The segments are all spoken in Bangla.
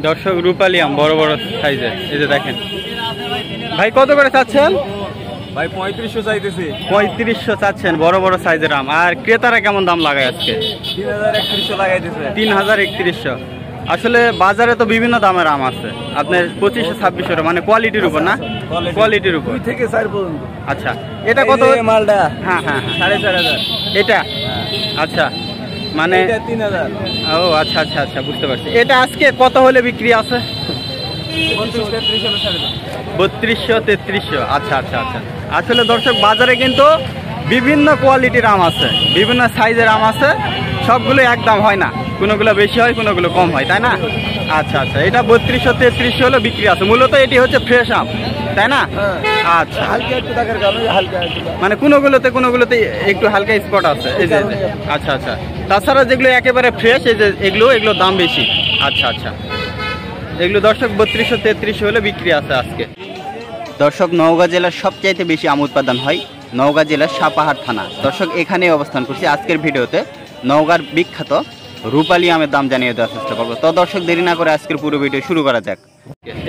দর্শক রূপালী আম বড় বড় সাইজের, এই যে দেখেন। ভাই কত করে চাচ্ছেন? ভাই 3500 চাইতেছি। 3500 চাচ্ছেন বড় বড় সাইজের আম। আর ক্রেতারা কেমন দাম লাগায় আজকে? 3031 লাগাইতেছে। 3031। আসলে বাজারে তো বিভিন্ন দামের আম আছে আপনার 2500-2600, মানে কোয়ালিটির উপর না, কোয়ালিটির উপর 2 থেকে 4 পর্যন্ত। আচ্ছা এটা কত? মালটা হ্যাঁ হ্যাঁ 4500। এটা আচ্ছা, মানে এটা 3000। ও আচ্ছা আচ্ছা আচ্ছা, বুঝতে পারছি। এটা আজকে কত হলে বিক্রি আছে? 3200-3300। আচ্ছা আচ্ছা আচ্ছা। আসলে দর্শক বাজারে কিন্তু বিভিন্ন কোয়ালিটির আম আছে, বিভিন্ন সাইজের আম আছে, সবগুলো একদম হয় না, কোনোগুলো বেশি হয় কোনোগুলো কম হয়, তাই না? আচ্ছা আচ্ছা, এটা 3200-3300 হলে বিক্রি আছে। মূলত এটি হচ্ছে ফ্রেশ আম, তাই না? আচ্ছা, হালকা একটু টাকার কারণে হালকা মানে কোনোগুলোতে একটু হালকা স্পট আছে, এই যে। আচ্ছা আচ্ছা, তাছাড়া যেগুলো একেবারে ফ্রেশ, এই যে এগুলোর দাম বেশি। আচ্ছা আচ্ছা, এগুলো দর্শক 3200-3300 হলে বিক্রি আছে আজকে। দর্শক নওগাঁ জেলার সবচাইতে বেশি আম উৎপাদন হয় নওগাঁ জেলার সাপাহার থানা। দর্শক এখানে অবস্থান করছি। আজকের ভিডিওতে নওগাঁর বিখ্যাত রূপালী আমের দাম জানিয়ে দেওয়ার চেষ্টা করবো। তো দর্শক দেরি না করে আজকের পুরো ভিডিও শুরু করা যাক।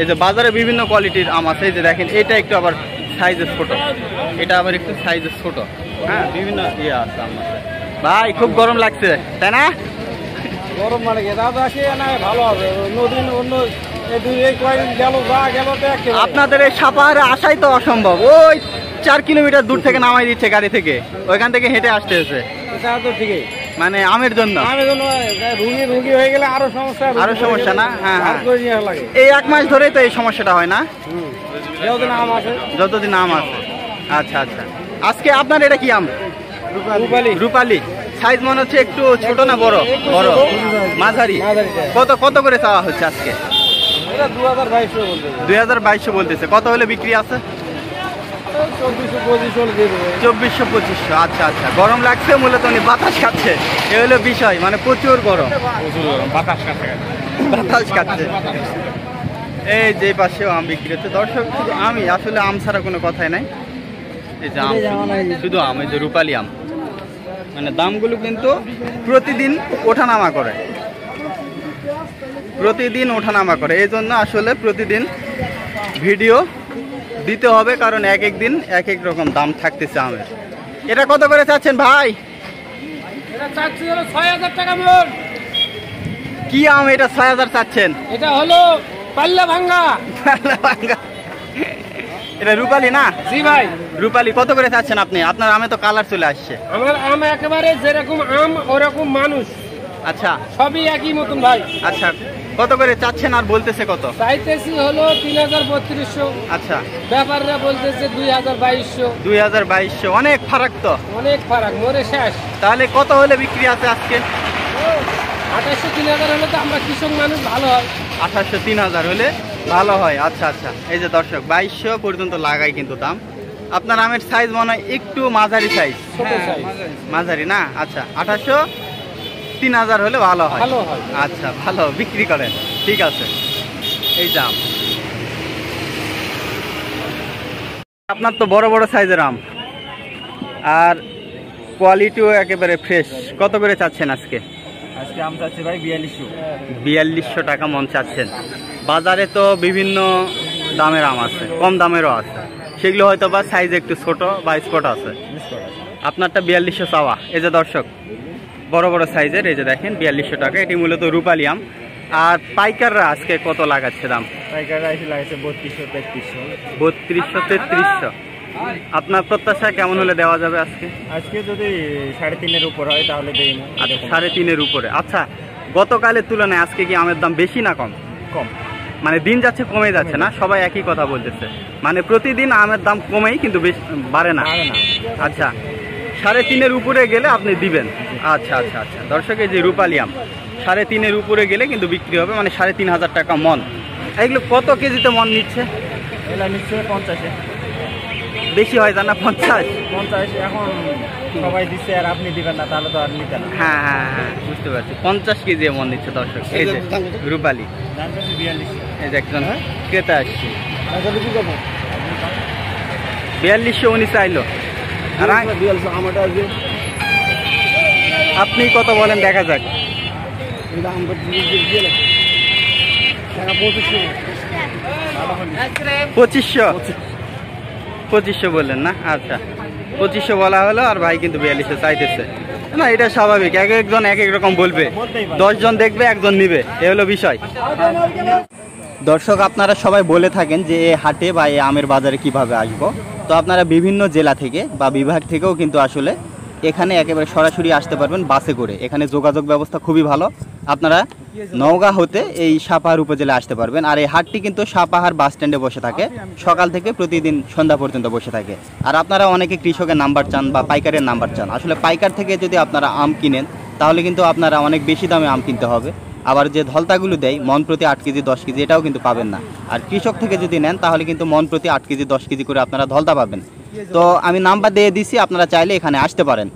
এই যে বাজারে বিভিন্ন কোয়ালিটির আম আছে, এই যে দেখেন, এটা একটু আবার সাইজের ছোট, এটা আবার একটু সাইজের ছোট, হ্যাঁ বিভিন্ন ইয়ে আছে আম আছে। ভাই খুব গরম লাগছে, তাই না? গরম মানে ভালো হবে। নদীন অন্য আপনাদের এই সাপাহারে আসাই তো অসম্ভব, ওই 4 কিলোমিটার দূর থেকে নামাই দিচ্ছে গাড়ি থেকে, ওইখান থেকে হেঁটে আসতে হয়েছে। মানে আমের জন্য রুগী হয়ে গেলে আরো সমস্যা না? হ্যাঁ হ্যাঁ, এই 1 মাস ধরেই তো এই সমস্যাটা হয় না, যতদিন আম আছে। আচ্ছা আচ্ছা, আজকে আপনার এটা কি আম? রূপালী। সাইজ মনে হচ্ছে একটু ছোট না বড়? বড়, মাঝারি। কত করে চাওয়া হচ্ছে আজকে? 2200 বলতেছে। কত হলে বিক্রি আছে? 2400-2500। আচ্ছা আচ্ছা, গরম লাগছে মূলত, উনি বাতাস খাচ্ছে, এ হলো বিষয়, মানে প্রচুর গরম, বাতাস খাচ্ছে। এই যে পাশেও আম বিক্রি হচ্ছে দর্শক, শুধু আমি আসলে আম ছাড়া কোনো কথাই নাই। এই যে আম, শুধু আম, এই যে রূপালী আম, মানে দামগুলো কিন্তু প্রতিদিন ওঠানামা করে, এই জন্য আসলে প্রতিদিন ভিডিও দিতে হবে, কারণ এক এক দিন এক এক রকম দাম থাকতেছে আমের। এটা কত করে চাচ্ছেন ভাই? এটা চাচ্ছি হলো 6000 টাকা মন। কি আম এটা 6000 চাচ্ছেন? এটা হলো পাল্লা ভাঙ্গা। এটা রূপালী না? জি ভাই, রূপালী। কত করে চাচ্ছেন আপনি? আপনার আমে তো কালার চলে আসছে। আমার আম একেবারে যেরকম আম ওরকম মানুষ। আচ্ছা, সবই একই মতন ভাই। আচ্ছা, কত করে চাচ্ছেন আর বলতেছে কত? চাইতেছি হলো 3200। আচ্ছা, ব্যাপারীরা বলতেছে 2200। 2200, অনেক ফারাক তো, অনেক ফারাক, মরে শেষ। তাহলে কত হলে বিক্রি আছে আজকে? 2800-3000 হলে তো আমরা কৃষক মানুষ, ভালো হয়। 2800-3000 হলে ভালো হয়। আচ্ছা আচ্ছা, এই যে দর্শক 2200 পর্যন্ত লাগাই কিন্তু দাম। আপনার আমের সাইজ মনে হয় একটু মাঝারি সাইজ, মাঝারি না? আচ্ছা, 2800-3000 হলে ভালো হয়। আচ্ছা, ভালো বিক্রি করেন, ঠিক আছে। এই দাম আপনার তো বড় বড় সাইজের আম, আর কোয়ালিটিও একেবারে ফ্রেশ। কত করে চাচ্ছেন আজকে? আজকে আম চাচ্ছি ভাই 4200 টাকা মন চাচ্ছেন। বাজারে তো বিভিন্ন দামের আম আছে, কম দামেরও আছে, সেগুলো হয়তো বা সাইজ একটু ছোট বা স্পট আছে। আপনারটা 4200 চাওয়া। এই যে দর্শক বড় বড় সাইজের, এই যে দেখেন 4200 টাকা। এটি মূলত রূপালী আম। আর পাইকাররা আজকে কত লাগাচ্ছে দাম? পাইকাররা এসে লাগাচ্ছে 3200-3300। আপনার প্রত্যাশা কেমন হলে দেওয়া যাবে আজকে? আজকে যদি 3.5-এর উপর হয় তাহলে দেই না। 3.5-এর উপরে। আচ্ছা, গতকালের তুলনায় আজকে কি আমের দাম বেশি না কম? কম, মানে দিন যাচ্ছে কমে যাচ্ছে না? সবাই একই কথা বলতেছে, মানে প্রতিদিন আমের দাম কমেই কিন্তু বেশি বাড়ে না। আচ্ছা, 3.5-এর উপরে গেলে আপনি দিবেন। আচ্ছা আচ্ছা আচ্ছা, দর্শক এই যে রূপালী আম 3.5-এর উপরে গেলে কিন্তু বিক্রি হবে, মানে 3500 টাকা মন। এগুলো কত কেজিতে মন নিচ্ছে? এগুলো নিচ্ছে 50-এ। বেশি হয় জানা? 50 এখন সবাই দিচ্ছে, আর আপনি দিবেন না তাহলে তো আর নিতেন না। হ্যাঁ হ্যাঁ হ্যাঁ, বুঝতে পারছি। 50 কেজি মন নিচ্ছে দর্শক। এই যে রূপালী, এই যে একজন ক্রেতা আসছে, 4200 উনি চাইলো। আপনি কত বলেন দেখা যাক? পঁচিশশো 2500 বললেন না? আচ্ছা 2500 বলা হলো আর ভাই কিন্তু 4200 চাইতেছে। না এটা স্বাভাবিক, এক একজন এক এক রকম বলবে, 10 জন দেখবে একজন নিবে, এ হলো বিষয়। দর্শক আপনারা সবাই বলে থাকেন যে এই হাটে বা এই আমের বাজারে কিভাবে আসবো, তো আপনারা বিভিন্ন জেলা থেকে বা বিভাগ থেকেও কিন্তু আসলে এখানে একেবারে সরাসরি আসতে পারবেন বাসে করে। এখানে যোগাযোগ ব্যবস্থা খুবই ভালো, আপনারা নওগাঁ হতে এই সাপাহার উপজেলায় আসতে পারবেন। আর এই হাটটি কিন্তু সাপাহার বাস স্ট্যান্ডে বসে থাকে, সকাল থেকে প্রতিদিন সন্ধ্যা পর্যন্ত বসে থাকে। আর আপনারা অনেকে কৃষকের নাম্বার চান বা পাইকারের নাম্বার চান, আসলে পাইকার থেকে যদি আপনারা আম কিনেন তাহলে কিন্তু আপনারা অনেক বেশি দামে আম কিনতে হবে, আবার যে ধলতাগুলো দেয় মন প্রতি 8 কেজি 10 কেজি এটাও কিন্তু পাবেন না। আর কৃষক থেকে যদি নেন তাহলে কিন্তু মন প্রতি 8 কেজি 10 কেজি করে আপনারা ধলতা পাবেন। তো আমি নাম্বার দিয়ে দিছি, আপনারা চাইলে এখানে আসতে পারেন।